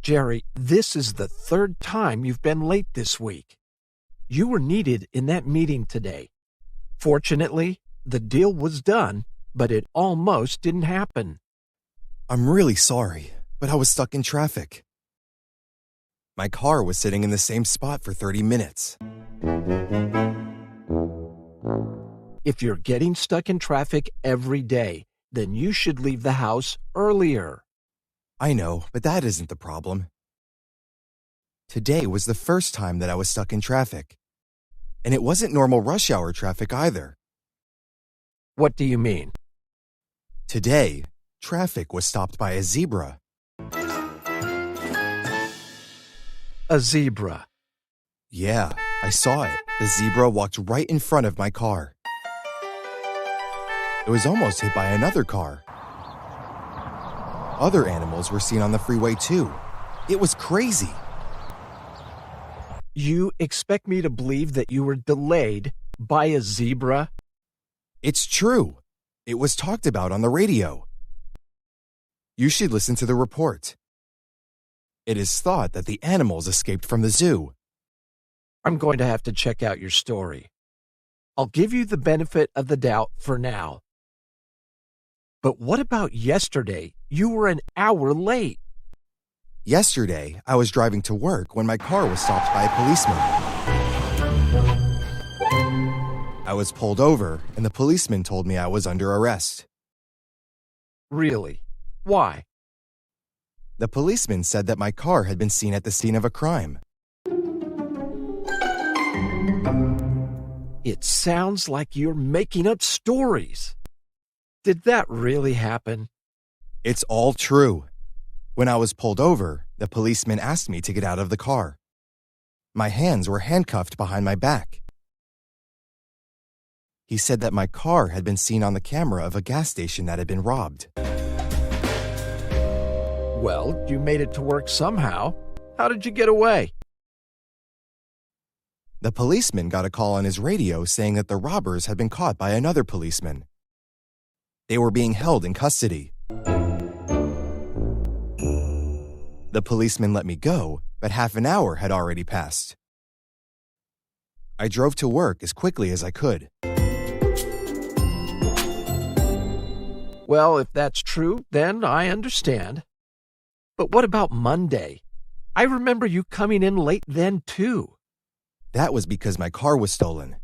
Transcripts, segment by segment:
Jerry, this is the third time you've been late this week. You were needed in that meeting today. Fortunately, the deal was done, but it almost didn't happen. I'm really sorry, but I was stuck in traffic. My car was sitting in the same spot for 30 minutes. If you're getting stuck in traffic every day, then you should leave the house earlier. I know, but that isn't the problem. Today was the first time that I was stuck in traffic. And it wasn't normal rush hour traffic either. What do you mean? Today, traffic was stopped by a zebra. A zebra. Yeah, I saw it. The zebra walked right in front of my car. It was almost hit by another car. Other animals were seen on the freeway too. It was crazy. You expect me to believe that you were delayed by a zebra? It's true. It was talked about on the radio. You should listen to the report. It is thought that the animals escaped from the zoo. I'm going to have to check out your story. I'll give you the benefit of the doubt for now. But what about yesterday? You were an hour late. Yesterday, I was driving to work when my car was stopped by a policeman. I was pulled over, and the policeman told me I was under arrest. Really? Why? The policeman said that my car had been seen at the scene of a crime. It sounds like you're making up stories. Did that really happen? It's all true. When I was pulled over, the policeman asked me to get out of the car. My hands were handcuffed behind my back. He said that my car had been seen on the camera of a gas station that had been robbed. Well, you made it to work somehow. How did you get away? The policeman got a call on his radio saying that the robbers had been caught by another policeman. They were being held in custody. The policeman let me go, but half an hour had already passed. I drove to work as quickly as I could. Well, if that's true, then I understand. But what about Monday? I remember you coming in late then, too. That was because my car was stolen.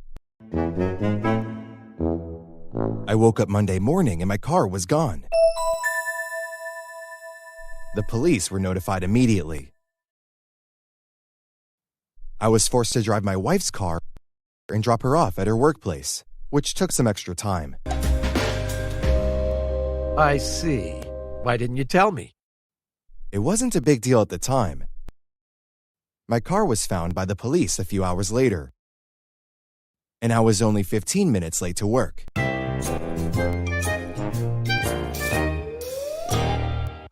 I woke up Monday morning and my car was gone. The police were notified immediately. I was forced to drive my wife's car and drop her off at her workplace, which took some extra time. I see. Why didn't you tell me? It wasn't a big deal at the time. My car was found by the police a few hours later, and I was only 15 minutes late to work.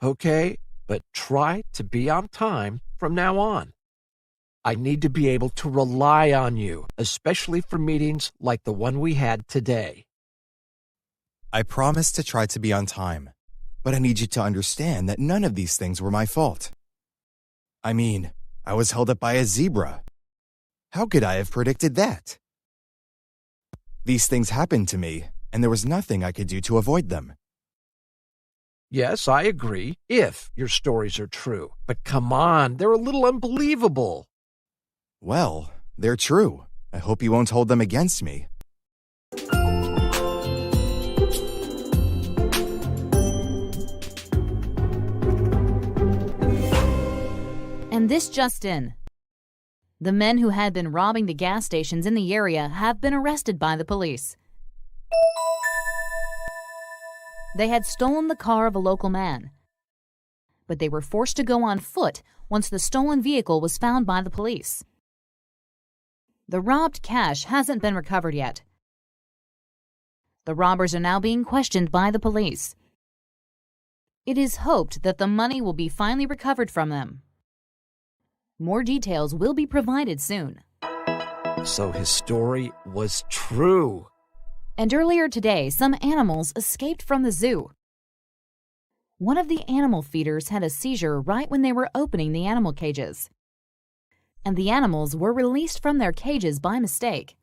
Okay, but try to be on time from now on. I need to be able to rely on you, especially for meetings like the one we had today. I promise to try to be on time, but I need you to understand that none of these things were my fault. I mean, I was held up by a zebra. How could I have predicted that? These things happened to me, and there was nothing I could do to avoid them. Yes, I agree, if your stories are true. But come on, they're a little unbelievable. Well, they're true. I hope you won't hold them against me. And this just in. The men who had been robbing the gas stations in the area have been arrested by the police. They had stolen the car of a local man, but they were forced to go on foot once the stolen vehicle was found by the police. The robbed cash hasn't been recovered yet. The robbers are now being questioned by the police. It is hoped that the money will be finally recovered from them. More details will be provided soon. So his story was true. And earlier today, some animals escaped from the zoo. One of the animal feeders had a seizure right when they were opening the animal cages, and the animals were released from their cages by mistake.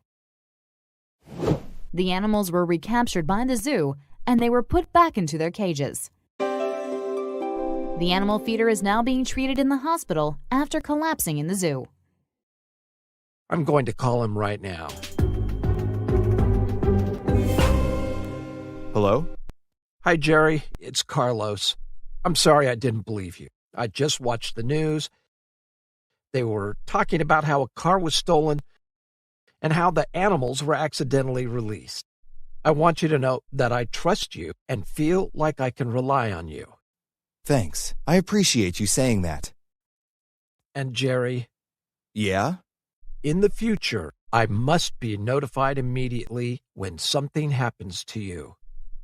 The animals were recaptured by the zoo, and they were put back into their cages. The animal feeder is now being treated in the hospital after collapsing in the zoo. I'm going to call him right now. Hello? Hi, Jerry. It's Carlos. I'm sorry I didn't believe you. I just watched the news. They were talking about how a car was stolen and how the animals were accidentally released. I want you to know that I trust you and feel like I can rely on you. Thanks. I appreciate you saying that. And Jerry, Yeah? in the future, I must be notified immediately when something happens to you.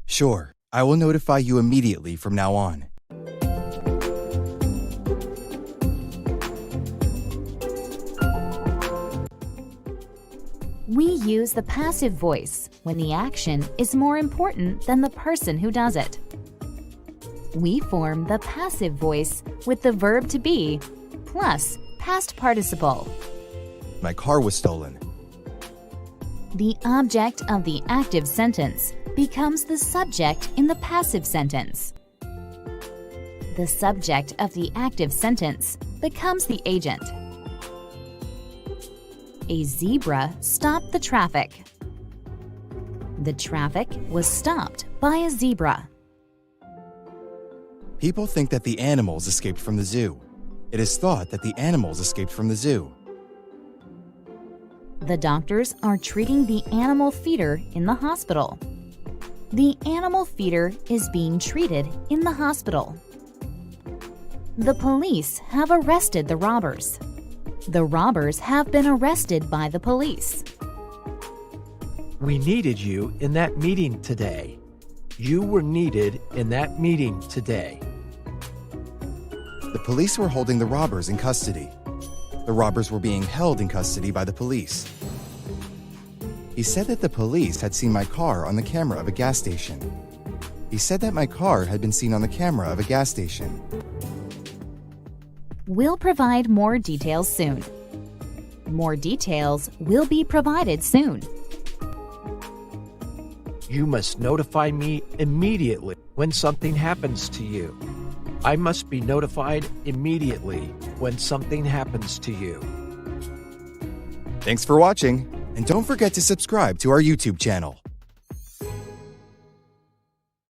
Sure. I will notify you immediately from now on. We use the passive voice when the action is more important than the person who does it. We form the passive voice with the verb to be plus past participle. My car was stolen. The object of the active sentence becomes the subject in the passive sentence. The subject of the active sentence becomes the agent. A zebra stopped the traffic. The traffic was stopped by a zebra. People think that the animals escaped from the zoo. It is thought that the animals escaped from the zoo. The doctors are treating the animal feeder in the hospital. The animal feeder is being treated in the hospital. The police have arrested the robbers. The robbers have been arrested by the police. We needed you in that meeting today. You were needed in that meeting today. The police were holding the robbers in custody. The robbers were being held in custody by the police. He said that the police had seen my car on the camera of a gas station. He said that my car had been seen on the camera of a gas station. We'll provide more details soon. More details will be provided soon. You must notify me immediately when something happens to you. I must be notified immediately when something happens to you. Thanks for watching, and don't forget to subscribe to our YouTube channel.